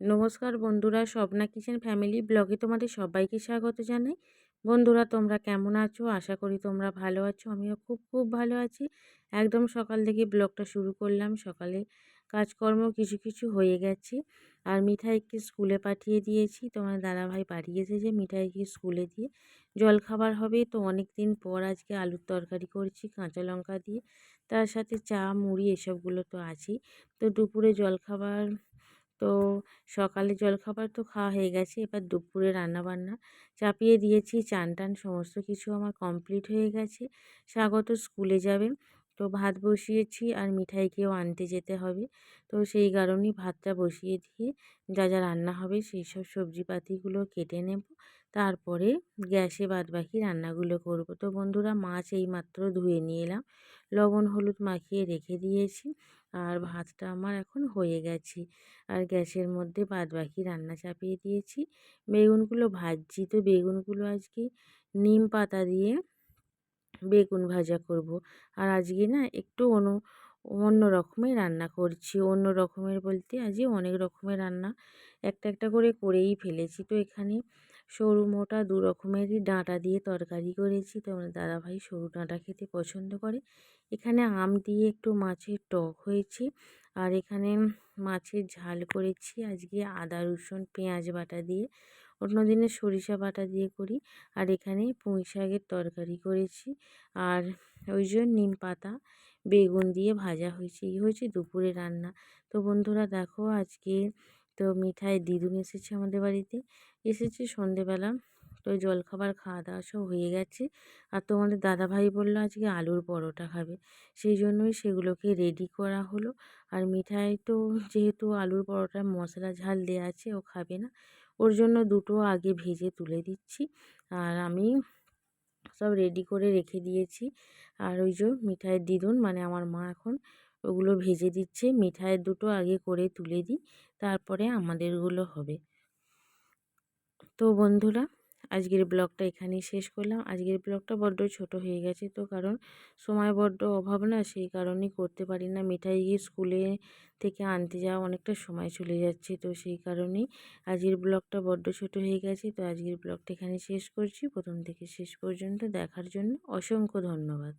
নমস্কার বন্ধুরা, Swapna kitchen family ব্লগে তোমাদের সবাইকে স্বাগত জানাই। বন্ধুরা, তোমরা কেমন আছো? আশা করি তোমরা ভালো আছো। আমিও খুব খুব ভালো আছি। একদম সকাল থেকে ব্লগটা শুরু করলাম। সকালে কাজকর্ম কিছু কিছু হয়ে গেছে। আর মিঠাইকে স্কুলে পাঠিয়ে দিয়েছি। তোমার দাদাভাই পাঠিয়েছে যে মিঠাইকে স্কুলে দিয়ে জলখাবার হবে। তো অনেক দিন পর আজকে আলুর তরকারি করছি কাঁচা লঙ্কা দিয়ে। তার সাথে চা মুড়ি এসবগুলো তো আছেই। তো দুপুরে জলখাবার, তো সকালে জলখাবার তো খাওয়া হয়ে গেছে। এবার দুপুরে রান্নাবান্না চাপিয়ে দিয়েছি। চান টান সমস্ত কিছু আমার কমপ্লিট হয়ে গেছে। স্বাগত স্কুলে যাবে, তো ভাত বসিয়েছি আর মিঠাইকেও আনতে যেতে হবে। তো সেই কারণেই ভাতটা বসিয়ে দিয়ে যা যা রান্না হবে সেই সব সবজিপাতিগুলো কেটে নেব। তারপরে গ্যাসে বাদবাকি রান্নাগুলো করব। তো বন্ধুরা, মাছ এইমাত্র ধুয়ে নিয়ে এলাম, লবণ হলুদ মাখিয়ে রেখে দিয়েছি। আর ভাতটা আমার এখন হয়ে গেছে। আর গ্যাসের মধ্যে বাদবাকি রান্না চাপিয়ে দিয়েছি। বেগুনগুলো ভাজছি। তো বেগুনগুলো আজকে নিম পাতা দিয়ে বেগুন ভাজা করব। আর আজকে না একটু অন্য রকমের রান্না করছি। অন্য রকমের বলতে আজকে অনেক রকমের রান্না একটা একটা করে করেই ফেলেছি। তো এখানে সরু মোটা দু রকমেরই ডাঁটা দিয়ে তরকারি করেছি। তো আমার দাদাভাই সরু ডাঁটা খেতে পছন্দ করে। এখানে আম দিয়ে একটু মাছের টক হয়েছে। আর এখানে মাছের ঝাল করেছি আজকে আদা রসুন পেঁয়াজ বাটা দিয়ে। অন্য দিনে সরিষা বাটা দিয়ে করি। আর এখানে পুঁই শাকের তরকারি করেছি। আর ওই যে নিম পাতা বেগুন দিয়ে ভাজা হয়েছে। এই হয়েছে দুপুরে রান্না। তো বন্ধুরা দেখো, আজকে তো মিঠাই দিদুন এসেছে আমাদের বাড়িতে। এসেছে সন্ধেবেলা। তো জলখাবার খাওয়া দাওয়া সব হয়ে গেছে। আর তোমাদের দাদাভাই বললো আজকে আলুর পরোটা খাবে, সেই জন্যই সেগুলোকে রেডি করা হলো। আর মিঠাই তো যেহেতু আলুর পরোটায় মশলা ঝাল দেওয়া আছে, ও খাবে না। ওর জন্য দুটো আগে ভেজে তুলে দিচ্ছি। আর আমি সব রেডি করে রেখে দিয়েছি। আর ওই যে মিঠাইয়ের দিদুন মানে আমার মা এখন ওগুলো ভেজে দিচ্ছে। মিঠাইয়ের দুটো আগে করে তুলে দিই, তারপরে আমাদেরগুলো হবে। তো বন্ধুরা, আজকের ব্লগটা এখানেই শেষ করলাম। আজকের ব্লগটা বড্ড ছোট হয়ে গেছে, তো কারণ সময় বড্ড অভাব না, সেই কারণেই করতে পারি না। মিঠাই গিয়ে স্কুলে থেকে আনতে যাওয়া অনেকটা সময় চলে যাচ্ছে, তো সেই কারণেই আজকের ব্লগটা বড্ড ছোট হয়ে গেছে। তো আজকের ব্লগটা এখানে শেষ করছি। প্রথম থেকে শেষ পর্যন্ত দেখার জন্য অসংখ্য ধন্যবাদ।